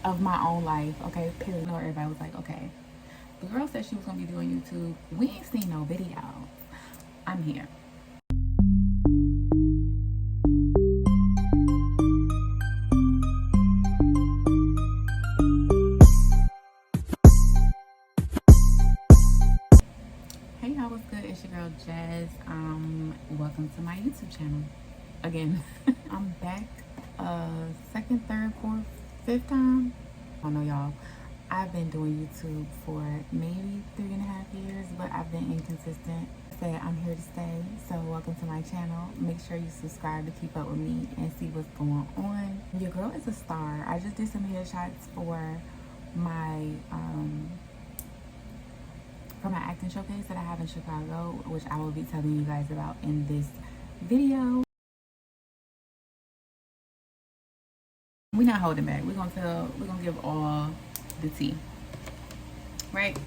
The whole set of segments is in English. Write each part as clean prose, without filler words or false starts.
of my own life, okay, period. No, everybody was like, okay, the girl said she was gonna be doing YouTube. We ain't seen no video. I'm here. Hey y'all, what's good? It's your girl Jazz. Welcome to my YouTube channel. Again. I'm back second, third, fourth, fifth time. I don't know y'all. I've been doing YouTube for maybe 3.5 years, but I've been inconsistent. Say I'm here to stay. So welcome to my channel. Make sure you subscribe to keep up with me and see what's going on. Your girl is a star. I just did some headshots my for my acting showcase that I have in Chicago, which I will be telling you guys about in this video. We're not holding back. We're gonna give all the tea. Right?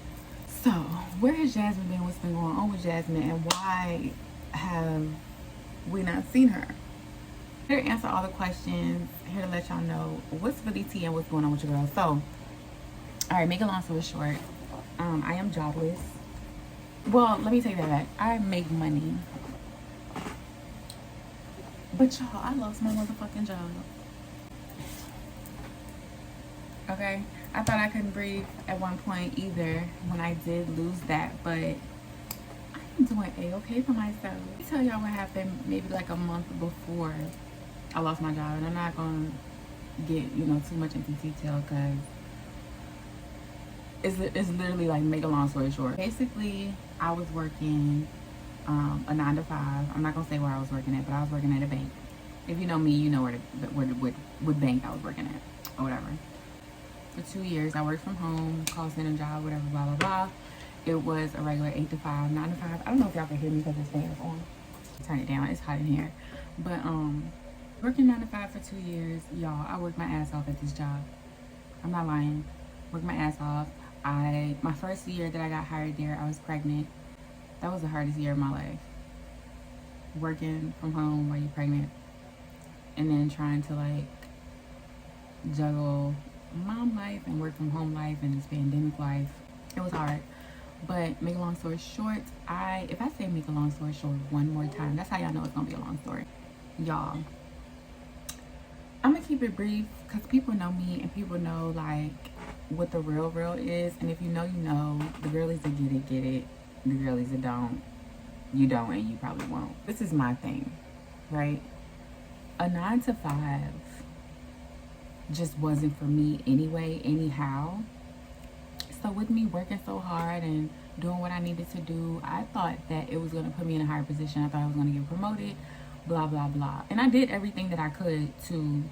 So, where has Jasmine been? What's been going on with Jasmine, and why have we not seen her? Here to answer all the questions, here to let y'all know what's really tea and what's going on with your girl. So, alright, make a long story short, I am jobless. Well, let me take that back. I make money. But y'all, I lost my motherfucking job. Okay, I thought I couldn't breathe at one point either when I did lose that, but I'm doing a-okay for myself. Let me tell y'all what happened maybe like a month before I lost my job, and I'm not gonna get too much into detail because it's literally like, make a long story short. Basically, I was working a 9 to 5. I'm not gonna say where I was working at, but I was working at a bank. If you know me, you know what bank I was working at or whatever. For 2 years, I worked from home, call center job, whatever, blah, blah, blah. It was a regular 8 to 5, 9 to 5. I don't know if y'all can hear me because this fan is on. Turn it down. It's hot in here. But working 9 to 5 for 2 years, y'all, I worked my ass off at this job. I'm not lying. Worked my ass off. My first year that I got hired there, I was pregnant. That was the hardest year of my life. Working from home while you're pregnant. And then trying to like juggle mom life and work from home life and this pandemic life. It was hard. But make a long story short, if I say make a long story short one more time, that's how y'all know it's gonna be a long story. Y'all, I'm gonna keep it brief because people know me and people know like what the real is. And if you know, you know. The girlies that get it. The girlies that don't, you don't, and you probably won't. This is my thing, right? A 9 to 5 just wasn't for me anyway, anyhow. So with me working so hard and doing what I needed to do, I thought that it was going to put me in a higher position. I thought I was going to get promoted, blah, blah, blah. And I did everything that I could to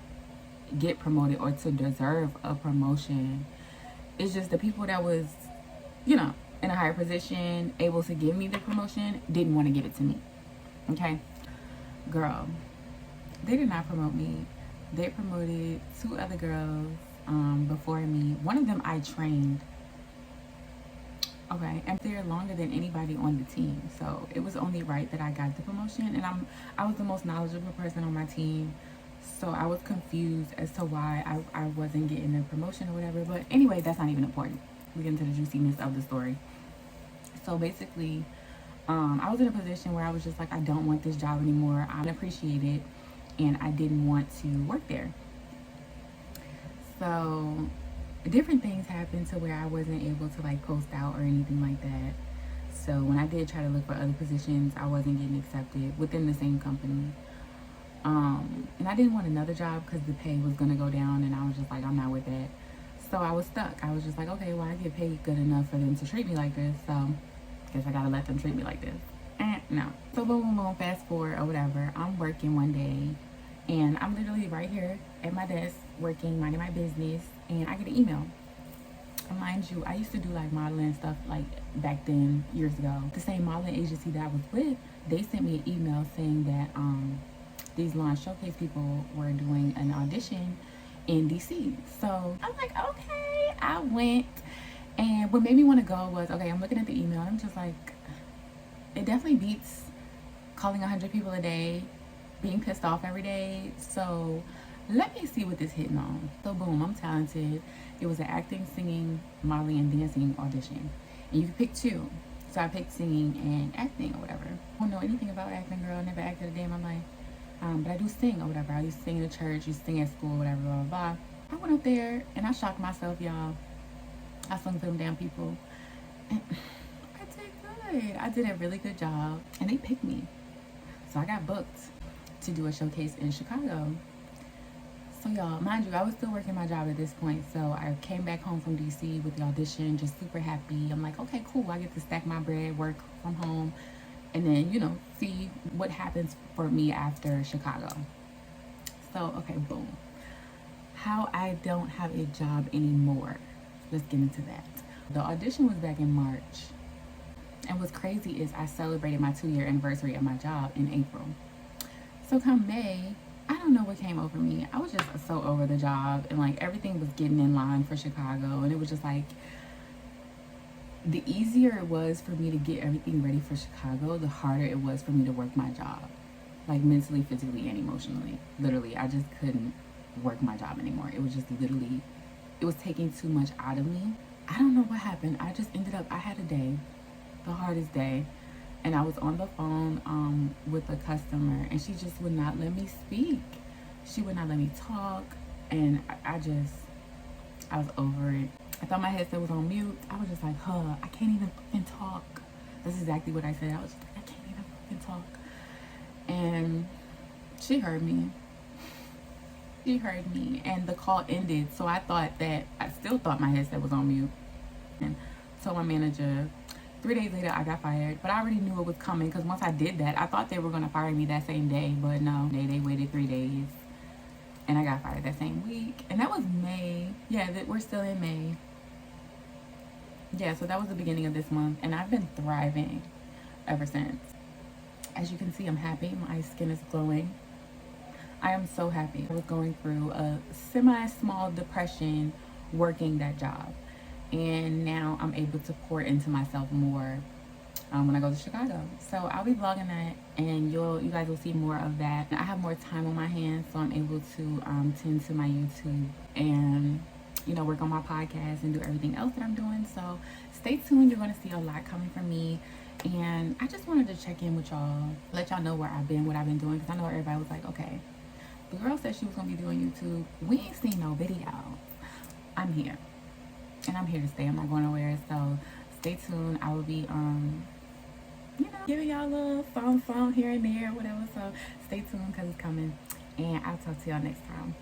get promoted or to deserve a promotion. It's just the people that was, in a higher position, able to give me the promotion, didn't want to give it to me. Okay? Girl, they did not promote me. They promoted 2 other girls before me. One of them I trained. Okay, and they're longer than anybody on the team. So it was only right that I got the promotion. And I was the most knowledgeable person on my team. So I was confused as to why I wasn't getting the promotion or whatever. But anyway, that's not even important. We get into the juiciness of the story. So basically, I was in a position where I was just like, I don't want this job anymore. I don't appreciate it. And I didn't want to work there. So different things happened to where I wasn't able to like post out or anything like that. So when I did try to look for other positions, I wasn't getting accepted within the same company. And I didn't want another job because the pay was going to go down, and I was just like, I'm not with that. So I was stuck. I was just like, okay, well, I get paid good enough for them to treat me like this, so I guess I gotta let them treat me like this. No. So boom, fast forward or whatever. I'm working one day, and I'm literally right here at my desk working, minding my business, and I get an email. And mind you, I used to do like modeling and stuff like back then, years ago. The same modeling agency that I was with, they sent me an email saying that these launch showcase people were doing an audition in DC. So I'm like, okay. I went, and what made me want to go was, okay, I'm looking at the email, and I'm just like, it definitely beats calling 100 people a day, being pissed off every day. So let me see what this hitting on. So boom, I'm talented. It was an acting, singing, modeling, and dancing audition. And you could pick two. So I picked singing and acting or whatever. I don't know anything about acting, girl. I never acted a day in my life. But I do sing or whatever. I used to sing in the church, used to sing at school, whatever, blah, blah, blah. I went up there and I shocked myself, y'all. I sung for them damn people. And I did good. I did a really good job. And they picked me. So I got booked to do a showcase in Chicago. So y'all, mind you, I was still working my job at this point. So I came back home from DC with the audition, just super happy. I'm like, okay, cool. I get to stack my bread, work from home, and then, you know, see what happens for me after Chicago. So, okay, boom. How I don't have a job anymore. Let's get into that. The audition was back in March. And what's crazy is I celebrated my 2-year anniversary of my job in April. So come May, I don't know what came over me. I was just so over the job, and like everything was getting in line for Chicago, and it was just like the easier it was for me to get everything ready for Chicago, the harder it was for me to work my job, like mentally, physically, and emotionally. Literally, I just couldn't work my job anymore. It was just literally, it was taking too much out of me. I don't know what happened. I just ended up, I had a day, the hardest day, and I was on the phone with a customer, and she just would not let me speak. She would not let me talk, and I was over it. I thought my headset was on mute. I was just like, I can't even fucking talk. That's exactly what I said. I was just like, I can't even fucking talk. And she heard me. She heard me, and the call ended. So I still thought my headset was on mute. And told my manager. 3 days later, I got fired, but I already knew it was coming because once I did that, I thought they were going to fire me that same day, but no, they waited 3 days, and I got fired that same week, and that was May. Yeah, we're still in May. Yeah, so that was the beginning of this month, and I've been thriving ever since. As you can see, I'm happy. My skin is glowing. I am so happy. I was going through a semi-small depression working that job. And now I'm able to pour into myself more when I go to Chicago. So I'll be vlogging that, and you guys will see more of that. I have more time on my hands, so I'm able to tend to my YouTube and, you know, work on my podcast and do everything else that I'm doing. So stay tuned. You're going to see a lot coming from me. And I just wanted to check in with y'all, let y'all know where I've been, what I've been doing, because I know everybody was like, okay, the girl said she was going to be doing YouTube. We ain't seen no video. I'm here. And I'm here to stay. I'm not going nowhere. So stay tuned. I will be, you know, giving y'all a little phone here and there, whatever. So stay tuned because it's coming. And I'll talk to y'all next time.